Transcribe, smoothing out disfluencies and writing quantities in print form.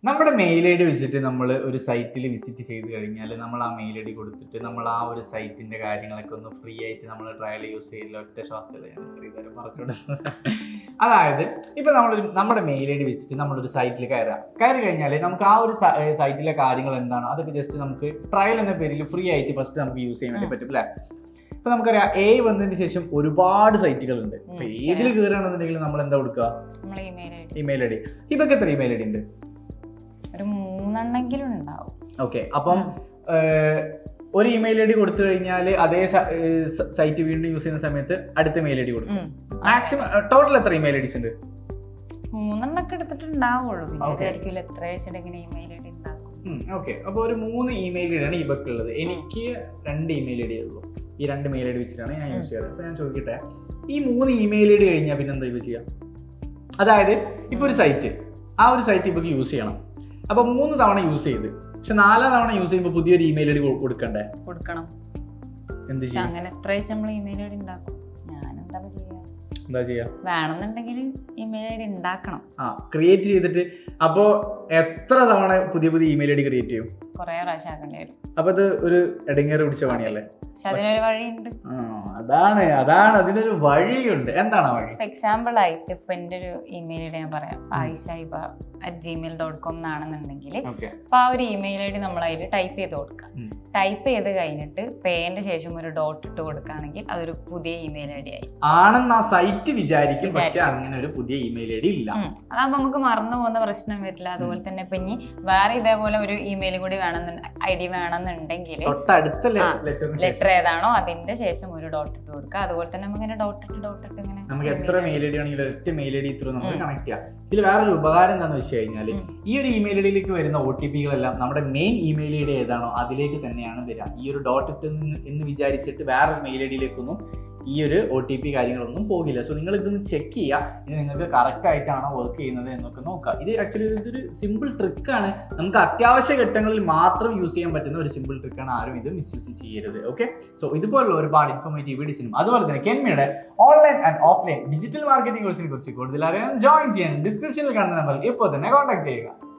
നമ്മുടെ mail I D വെച്ചിട്ട് നമ്മൾ ഒരു സൈറ്റിൽ വിസിറ്റ് ചെയ്ത് കഴിഞ്ഞാൽ നമ്മൾ ആ മെയിൽ ഐ ഡി കൊടുത്തിട്ട് നമ്മൾ ആ ഒരു സൈറ്റിന്റെ കാര്യങ്ങളൊക്കെ ഒന്ന് ഫ്രീ ആയിട്ട് നമ്മൾ ട്രയൽ യൂസ് ചെയ്തില്ല ഒറ്റ ശ്വാസത്തിൽ ഞാൻ ഇത്രയും നേരം പറഞ്ഞുകൊടുക്കുന്നത്. അതായത് ഇപ്പൊ നമ്മുടെ മെയിൽ ഐ ഡി വെച്ചിട്ട് നമ്മളൊരു സൈറ്റിൽ കയറി കഴിഞ്ഞാൽ നമുക്ക് ആ ഒരു സൈറ്റിലെ കാര്യങ്ങൾ എന്താണോ അതൊക്കെ ജസ്റ്റ് നമുക്ക് ട്രയൽ എന്ന പേരിൽ ഫ്രീ ആയിട്ട് ഫസ്റ്റ് നമുക്ക് യൂസ് ചെയ്യാൻ വേണ്ടി പറ്റും അല്ലേ. ഇപ്പൊ നമുക്കറിയാം വന്നതിന് ശേഷം ഒരുപാട് സൈറ്റുകളുണ്ട്. അപ്പൊ ഏതിൽ കയറുകയാണെന്നുണ്ടെങ്കിൽ നമ്മൾ എന്താ കൊടുക്കുക? Email I D. ഇതൊക്കെ എത്ര ഇമെയിൽ ഐ ഡി ഉണ്ട്? ഒരു 3 ഉണ്ടാവും. ഓക്കെ, അപ്പം ഒരു ഇമെയിൽ ഐ ഡി കൊടുത്തു കഴിഞ്ഞാൽ അതേ സൈറ്റ് വീണ്ടും യൂസ് ചെയ്യുന്ന സമയത്ത് അടുത്ത മെയിൽ ഐ ഡി കൊടുക്കും. മാക്സിമം ടോട്ടൽ എത്ര ഇമെയിൽ ഐ ഡിസ് ഉണ്ട്? 3 എടുത്തിട്ടുണ്ടാവുള്ളൂ. പിന്നെ എത്ര വെച്ചിട്ട് ഇങ്ങനെ ഇമെയിൽ ഐ ഡി ഉണ്ടാക്കും. ഓക്കെ, അപ്പോൾ ഒരു 3 ഇമെയിൽ ഐ ഡിയാണ് ഇവക്ക് ഉള്ളത്. എനിക്ക് 2 ഇമെയിൽ ഐ ഡി ഉള്ളൂ. ഈ 2 മെയിൽ ഐ ഡി വെച്ചിട്ടാണ് ഞാൻ യൂസ് ചെയ്യാറ്. അപ്പോൾ ഞാൻ ചോദിക്കട്ടെ, ഈ 3 ഇമെയിൽ ഐ ഡി കഴിഞ്ഞാൽ പിന്നെ എന്താ ഇവ ചെയ്യാം? അതായത് ഇപ്പോൾ ഒരു സൈറ്റ്, ആ ഒരു സൈറ്റ് ഇവക്ക് യൂസ് ചെയ്യണം. അപ്പോൾ 3 തവണ യൂസ് ചെയ്ത്, പക്ഷെ 4ാം തവണ യൂസ് ചെയ്യുമ്പോൾ പുതിയൊരു ഇമെയിൽ ഐ ഡി കൊടുക്കണം. എന്ത് ചെയ്യും? അങ്ങനെ എത്ര നമ്മൾ ഇമെയിൽ ഐ ഡി ഉണ്ടാക്കും. ഞാൻ എന്താ ചെയ്യാ? വേണമെന്നുണ്ടെങ്കിൽ ഇമെയിൽ ഐ ഡി ഉണ്ടാക്കണം. ക്രിയേറ്റ് ചെയ്തിട്ട് അപ്പോൾ എത്ര തവണ പുതിയ ഇമെയിൽ ഐ ഡി ക്രിയേറ്റ് ചെയ്യും? കുറെ പ്രാവശ്യം ആക്കേണ്ടി വരും. അപ്പൊ അത് ഒരു എടങ്ങേറ് പിടിച്ച പണിയല്ലേ? പക്ഷെ അതിനൊരു വഴിയുണ്ട്. അതാണ് അതിനൊരു വഴിയുണ്ട്. എന്താണ് വഴി? എക്സാമ്പിൾ ആയിട്ട് ഇപ്പൊ എന്റെ ഒരു ഇമെയിൽ ഐ ഡി ഞാൻ പറയാം, aishaiba@gmail.com എന്നാണെന്നുണ്ടെങ്കിൽ അപ്പൊ ആ ഒരു ഇമെയിൽ ഐ ഡി നമ്മൾ അതിൽ ടൈപ്പ് ചെയ്ത് കൊടുക്കാം. ടൈപ്പ് ചെയ്ത് കഴിഞ്ഞിട്ട് പേന്റെ ശേഷം ഒരു ഡോട്ട് ഇട്ട് കൊടുക്കുകയാണെങ്കിൽ അതൊരു പുതിയ ഇമെയിൽ ഐ ഡി ആയി ആണെന്ന് ആ സൈറ്റ് വിചാരിക്കും. പക്ഷെ അങ്ങനെ ഒരു പുതിയ ഇമെയിൽ ഐ ഡി ഇല്ല. അതാകുമ്പോ നമുക്ക് മറന്നു പോകുന്ന പ്രശ്നം വരില്ല. അതുപോലെ തന്നെ ഇപ്പൊ ഇനി വേറെ ഇതേപോലെ ഒരു ഇമെയിൽ കൂടി ഐ ഡി വേണമെന്നുണ്ടെങ്കിൽ ലെറ്റർ ഏതാണോ അതിന്റെ ശേഷം ഒരു ഡോട്ട് ഇട്ട് കൊടുക്കുക. അതുപോലെ തന്നെ നമുക്ക് ഇങ്ങനെ ഡോട്ട് ഇട്ട് ഇങ്ങനെ നമുക്ക് എത്ര മെയിൽ ഐ ഡി ആണെങ്കിലും ഒറ്റ മെയിൽ ഐ ഡി ത്രൂ നമുക്ക് കണക്ട് ചെയ്യാം. ഇതിൽ വേറൊരു ഉപകാരം എന്താണെന്ന് വെച്ച് കഴിഞ്ഞാൽ ഈ ഒരു ഇമെയിൽ ഐ ഡിയിലേക്ക് വരുന്ന OTP കളെല്ലാം നമ്മുടെ മെയിൻ ഇമെയിൽ ഐ ഡി ഏതാണോ അതിലേക്ക് തന്നെയാണ് വരിക. ഈ ഒരു ഡോട്ട് ഇട്ട് എന്ന് വിചാരിച്ചിട്ട് വേറൊരു മെയിൽ ഐ ഡിയിലേക്കൊന്നും ഈ ഒരു OTP കാര്യങ്ങളൊന്നും പോകില്ല. സോ നിങ്ങൾ ഇതൊന്ന് ചെക്ക് ചെയ്യുക, ഇത് നിങ്ങൾക്ക് കറക്റ്റ് ആയിട്ടാണോ വർക്ക് ചെയ്യുന്നത് എന്നൊക്കെ നോക്കുക. ഇത് ആക്ച്വലി ഇതൊരു സിമ്പിൾ ട്രിക്കാണ്. നമുക്ക് അത്യാവശ്യ ഘട്ടങ്ങളിൽ മാത്രം യൂസ് ചെയ്യാൻ പറ്റുന്ന ഒരു സിമ്പിൾ ട്രിക്കാണ്. ആരും ഇത് മിസ്യൂസ് ചെയ്യരുത്. ഓക്കെ, സോ ഇതുപോലുള്ള ഒരുപാട് ഇൻഫോർമേറ്റീവ് വീഡിയോസിനും അതുപോലെ തന്നെ കെൻമിയുടെ online and offline digital marketing കോഴ്സിനെ കുറിച്ച് കൂടുതൽ അറിയാൻ ജോയിൻ ചെയ്യാൻ ഡിസ്ക്രിപ്ഷനിൽ കാണുന്ന നമ്പറിൽ ഇപ്പോൾ തന്നെ കോൺടാക്ട് ചെയ്യുക.